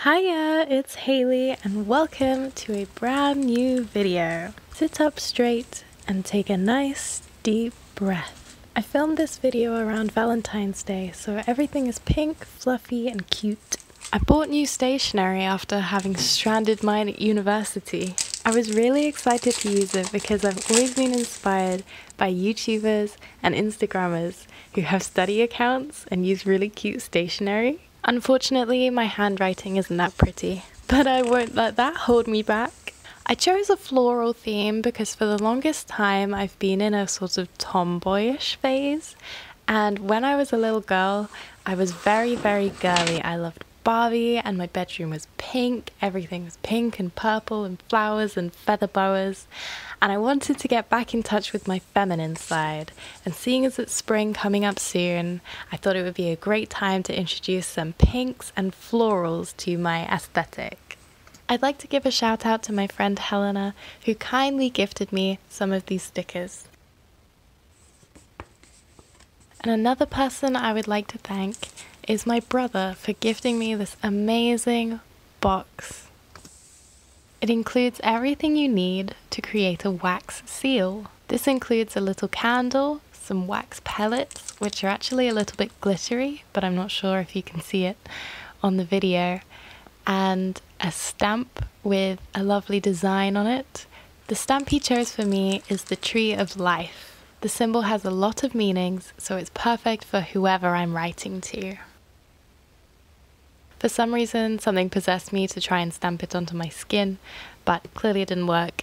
Hiya, it's Haley and welcome to a brand new video. Sit up straight and take a nice deep breath. I filmed this video around Valentine's Day, so everything is pink, fluffy and cute. I bought new stationery after having stranded mine at university. I was really excited to use it because I've always been inspired by YouTubers and Instagrammers who have study accounts and use really cute stationery. Unfortunately, my handwriting isn't that pretty, but I won't let that hold me back. I chose a floral theme because for the longest time I've been in a sort of tomboyish phase, and when I was a little girl, I was very girly. I loved Barbie and my bedroom was pink. Everything was pink and purple and flowers and feather boas, and I wanted to get back in touch with my feminine side, and seeing as it's spring coming up soon, I thought it would be a great time to introduce some pinks and florals to my aesthetic. I'd like to give a shout out to my friend Helena, who kindly gifted me some of these stickers. And another person I would like to thank is my brother for gifting me this amazing box. It includes everything you need to create a wax seal. This includes a little candle, some wax pellets, which are actually a little bit glittery, but I'm not sure if you can see it on the video, and a stamp with a lovely design on it. The stamp he chose for me is the Tree of Life. The symbol has a lot of meanings, so it's perfect for whoever I'm writing to. For some reason, something possessed me to try and stamp it onto my skin, but clearly it didn't work.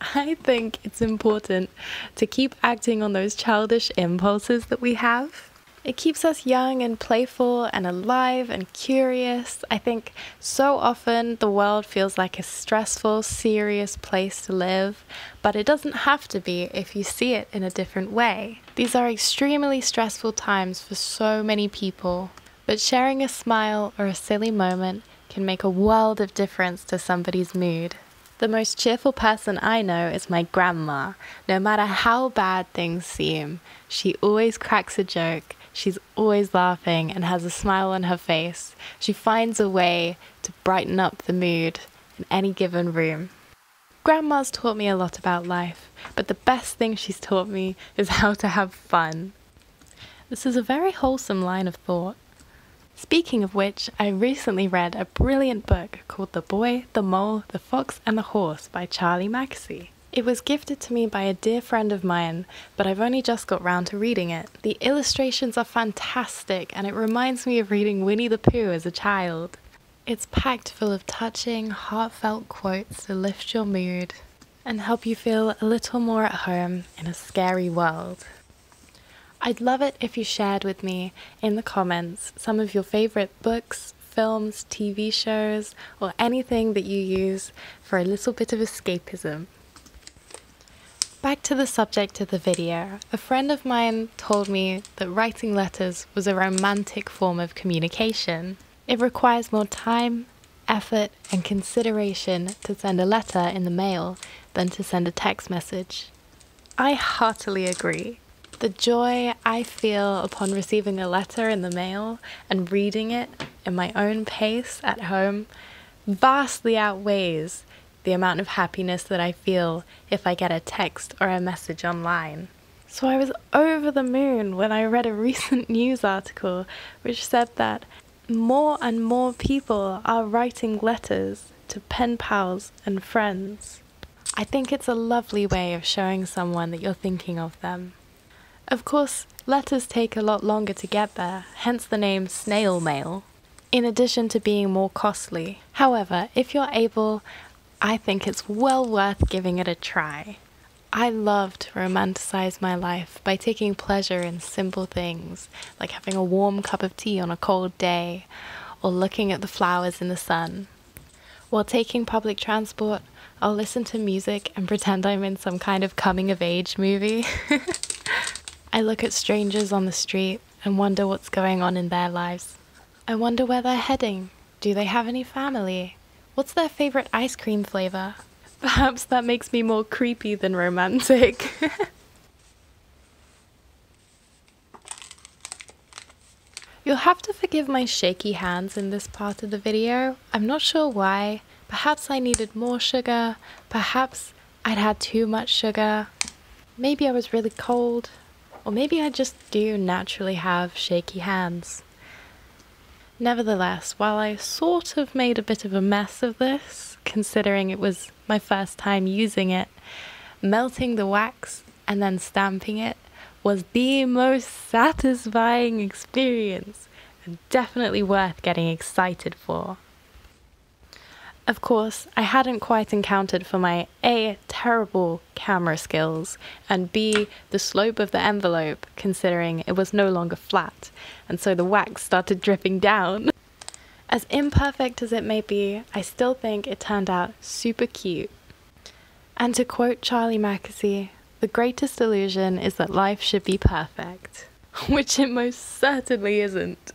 I think it's important to keep acting on those childish impulses that we have. It keeps us young and playful and alive and curious. I think so often the world feels like a stressful, serious place to live, but it doesn't have to be if you see it in a different way. These are extremely stressful times for so many people. But sharing a smile or a silly moment can make a world of difference to somebody's mood. The most cheerful person I know is my grandma. No matter how bad things seem, she always cracks a joke, she's always laughing and has a smile on her face. She finds a way to brighten up the mood in any given room. Grandma's taught me a lot about life, but the best thing she's taught me is how to have fun. This is a very wholesome line of thought. Speaking of which, I recently read a brilliant book called The Boy, the Mole, the Fox and the Horse by Charlie Mackesy. It was gifted to me by a dear friend of mine, but I've only just got round to reading it. The illustrations are fantastic and it reminds me of reading Winnie the Pooh as a child. It's packed full of touching, heartfelt quotes to lift your mood and help you feel a little more at home in a scary world. I'd love it if you shared with me in the comments some of your favorite books, films, TV shows, or anything that you use for a little bit of escapism. Back to the subject of the video. A friend of mine told me that writing letters was a romantic form of communication. It requires more time, effort, and consideration to send a letter in the mail than to send a text message. I heartily agree. The joy I feel upon receiving a letter in the mail and reading it in my own pace at home vastly outweighs the amount of happiness that I feel if I get a text or a message online. So I was over the moon when I read a recent news article which said that more and more people are writing letters to pen pals and friends. I think it's a lovely way of showing someone that you're thinking of them. Of course, letters take a lot longer to get there, hence the name snail mail, in addition to being more costly. However, if you're able, I think it's well worth giving it a try. I love to romanticize my life by taking pleasure in simple things, like having a warm cup of tea on a cold day, or looking at the flowers in the sun. While taking public transport, I'll listen to music and pretend I'm in some kind of coming-of-age movie. I look at strangers on the street and wonder what's going on in their lives. I wonder where they're heading. Do they have any family? What's their favorite ice cream flavor? Perhaps that makes me more creepy than romantic. You'll have to forgive my shaky hands in this part of the video. I'm not sure why. Perhaps I needed more sugar. Perhaps I'd had too much sugar. Maybe I was really cold. Or maybe I just do naturally have shaky hands. Nevertheless, while I sort of made a bit of a mess of this, considering it was my first time using it, melting the wax and then stamping it was the most satisfying experience and definitely worth getting excited for. Of course, I hadn't quite encountered for my A, terrible camera skills, and B, the slope of the envelope, considering it was no longer flat, and so the wax started dripping down. As imperfect as it may be, I still think it turned out super cute. And to quote Charlie Mackesy, the greatest illusion is that life should be perfect, which it most certainly isn't.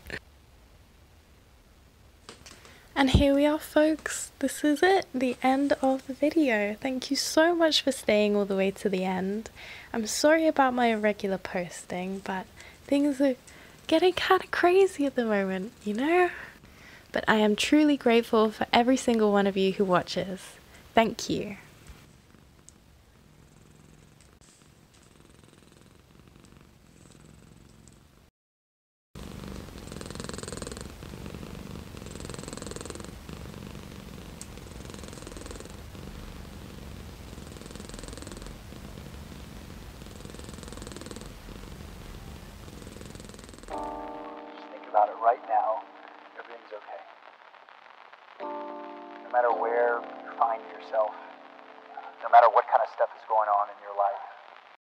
And here we are, folks. This is it, the end of the video. Thank you so much for staying all the way to the end. I'm sorry about my irregular posting, but things are getting kind of crazy at the moment, you know? But I am truly grateful for every single one of you who watches. Thank you.